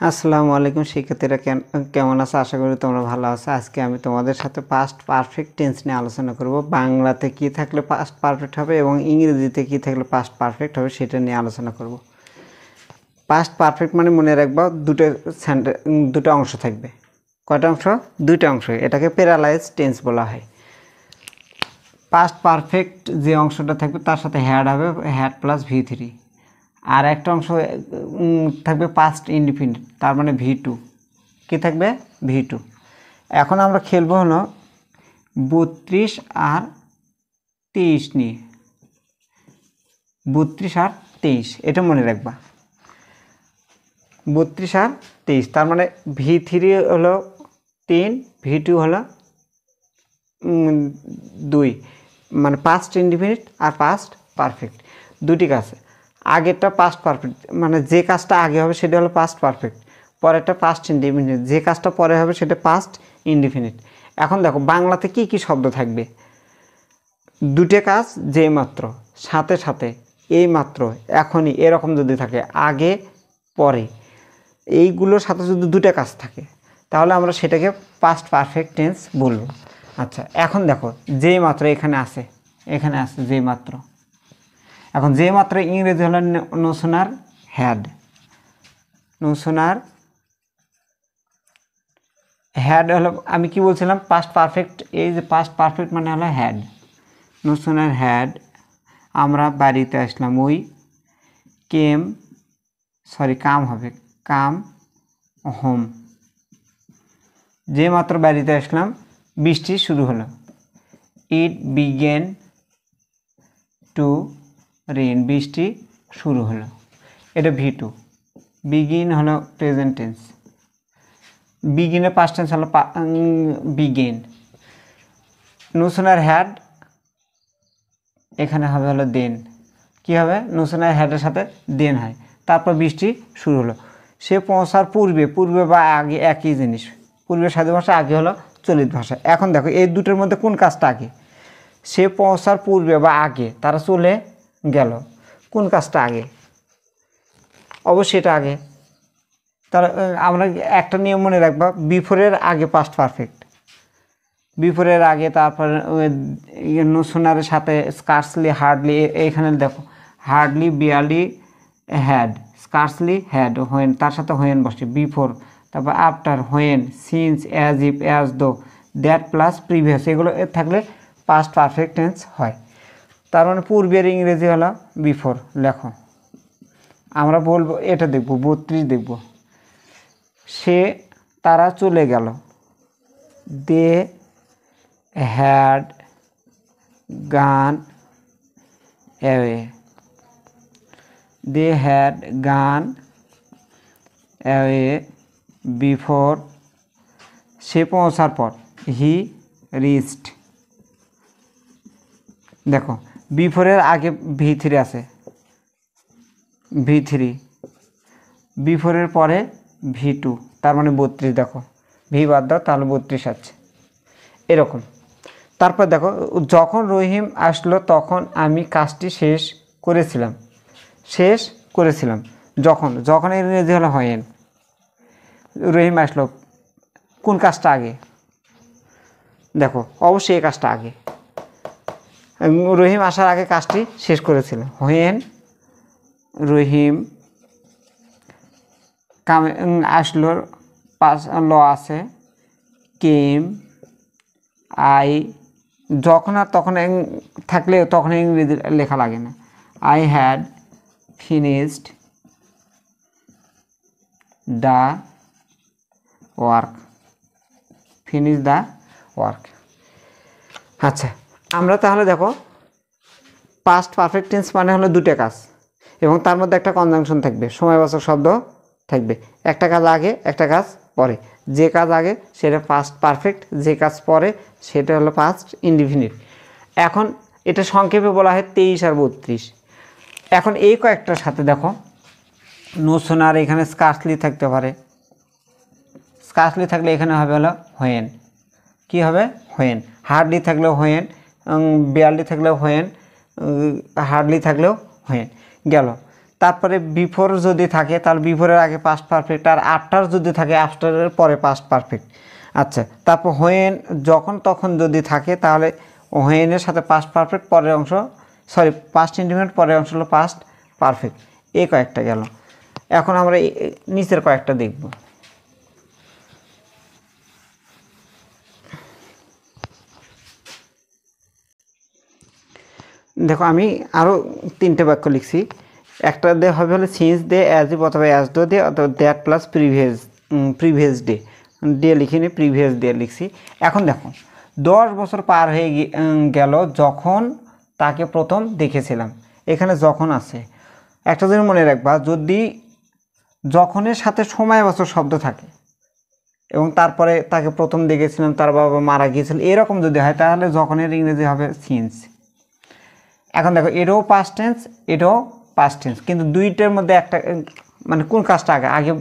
আসসালামু আলাইকুম শিক্ষার্থীরা, কেমন আছো? আশা করি তোমরা ভালো আছো। আজকে আমি তোমাদের সাথে পাস্ট পারফেক্ট টেন্স নিয়ে আলোচনা করব। বাংলাতে কি থাকলে পাস্ট পারফেক্ট হবে এবং ইংরেজিতে কি থাকলে পাস্ট পারফেক্ট হবে সেটা নিয়ে আলোচনা করব। পাস্ট পারফেক্ট মানে মনে রাখবা দুটো অংশ থাকবে। কয়টা অংশ? দুটো অংশ। এটাকে প্যারালাইজ টেন্স বলা হয়। পাস্ট পারফেক্ট যে অংশটা থাকবে তার সাথে হ্যাড হবে, হ্যাড প্লাস V3। আর একটা অংশ থাকবে পাস্ট ইনডিফিনিট, তার মানে V2। কি থাকবে? V2। এখন আমরা খেলবো হলো 32 আর 23 নিয়ে। 32 আর 23 এটা মনে রাখবা। 32 আর 23 তার মানে V3 হলো 3, V2 হলো 2, মানে পাস্ট ইনডিফিনিট আর পাস্ট পারফেক্ট দুটি কাজ। আগেরটা পাস্ট পারফেক্ট, মানে যে কাজটা আগে হবে সেটা হলো পাস্ট পারফেক্ট, পরেরটা পাস্ট ইনডিফিনিট, যে কাজটা পরে হবে সেটা পাস্ট ইনডিফিনিট। এখন দেখো বাংলাতে কি কি শব্দ থাকবে। দুটো কাজ, যে মাত্র, সাথে সাথে, এই মাত্র, এখনই, এরকম যদি থাকে, আগে পরে, এইগুলোর সাথে যদি দুটো কাজ থাকে তাহলে আমরা সেটাকে পাস্ট পারফেক্ট টেন্স বলবো। আচ্ছা, এখন দেখো যেই মাত্র এখানে আছে যেই মাত্র। এখন যে মাত্র ইংরেজি হলো no sooner had. No sooner had হলো, আমি কি বলছিলাম, পাস্ট পারফেক্ট। এই যে পাস্ট পারফেক্ট মানে হলো হ্যাড। নো সুনার হ্যাড আমরা বাড়িতে আসলাম, ওই কাম হবে, কাম হোম। যে মাত্র বাড়িতে আসলাম বৃষ্টি শুরু হলো, ইট বিগেন টু রেন, বৃষ্টি শুরু হলো। এটা V2। বিগিন হলো প্রেজেন্ট টেন্স, বিগিনের পাস্ট টেন্স হলো বিগেন। নো সুনার হ্যাড এখানে হবে হলো দেন। কি হবে? নো সুনার হ্যাডের সাথে দেন হয়। তারপর বৃষ্টি শুরু হলো। সে পৌঁছার পূর্বে বা আগে একই জিনিস। পূর্বে সাধু ভাষা, আগে হলো চলিত ভাষা। এখন দেখো এই দুটোর মধ্যে কোন কাজটা আগে? সে পৌঁছার পূর্বে বা আগে তারা চলে গেল, কোন কাজটা আগে? অবশ্যই এটা আগে। তাহলে আমরা একটা নিয়ম মনে রাখবা, বিফোরের আগে পাস্ট পারফেক্ট, বিফোরের আগে। তারপর নো সুনারের সাথে স্কার্সলি, হার্ডলি। এখানে দেখো hardly, barely, had, scarcely, had, when, তার সাথে হোয়েন বসে, বিফোর। তারপর after, when, since, as if, as though, that plus previous, এগুলো থাকলে পাস্ট পারফেক্ট টেন্স হয়। তার মানে পূর্বের ইংরেজি হলো বিফোর। লেখো, আমরা বলবো, এটা দেখব 32 দেখব। তারা চলে গেল, they had gone away, they had gone away before, সে পৌঁছার পর, হি রিচড। দেখো বিফোরের আগে V3 আছে, V3, বিফোরের পরে V2, তার মানে 32। দেখো ভি বাদ দাও, তাহলে 32 আছে, এরকম। তারপর দেখো, যখন রহিম আসলো তখন আমি কাজটি শেষ করেছিলাম। যখন ইংরেজি হলো হোয়েন। রহিম আসলো, কোন কাজটা আগে? দেখো অবশ্যই এই কাজটা আগে। রহিম আসার আগে কাজটি শেষ করেছিল। হোয়েন রহিম আসলো, পাস ল আছে, কেম, আই, যখন আর তখন থাকলে তখন ইংরেজি লেখা লাগে না। I had finished the work, finish the work. আচ্ছা, আমরা তাহলে দেখো পাস্ট পারফেক্ট টেন্স মানে হলো দুটো কাজ এবং তার মধ্যে একটা কনজাংশন থাকবে, সময়বাচক শব্দ থাকবে। একটা কাজ আগে, একটা কাজ পরে। যে কাজ আগে সেটা পাস্ট পারফেক্ট, যে কাজ পরে সেটা হলো পাস্ট ইনডিফিনিট। এখন এটা সংক্ষেপে বলা হয় 23 আর 32। এখন এই কয়েকটার সাথে দেখো, নো সুনার এখানে স্কার্সলি থাকতে পারে, স্কার্সলি থাকলে এখানে হবে হলো হোয়েন। কি হবে? হোয়েন। হার্ডলি থাকলেও হোয়েন, বিয়ারলি থাকলেও হোয়েন, হার্ডলি থাকলেও হোয়েন। গেল। তারপরে বিফোর যদি থাকে তাহলে বিফোরের আগে পাস্ট পারফেক্ট, আর আফটার যদি থাকে আফটারের পরে পাস্ট পারফেক্ট। আচ্ছা, তারপর হোয়েন যখন তখন যদি থাকে তাহলে হোয়েনের সাথে পাস্ট পারফেক্ট পরের অংশ, সরি পাস্ট ইনডিফিনিট পরের অংশ হলো পাস্ট পারফেক্ট। এই কয়েকটা গেল। এখন আমরা নিচের কয়েকটা দেখব। দেখো আমি আরও 3টে বাক্য লিখছি। একটা দে হবে হলো সিন্স দে, অ্যাজ ইফ অথবা অ্যাজ দো দে, অথবা that plus previous day, day লিখিনি প্রিভিয়াস ডে লিখছি। এখন দেখো 10 বছর পার হয়ে গেল যখন তাকে প্রথম দেখেছিলাম, এখানে যখন আছে। একটা জিনিস মনে রাখবা, যদি যখনের সাথে সময় বছর শব্দ থাকে এবং তারপরে তাকে প্রথম দেখেছিলাম, তার বাবা মারা গিয়েছিল, এরকম যদি হয় তাহলে যখনের ইংরেজি হবে সিন্স। এখন দেখো এটাও পাস্ট টেন্স, এটাও পাস্ট টেন্স, কিন্তু দুইটার মধ্যে একটা মানে কোন কাজটা আগে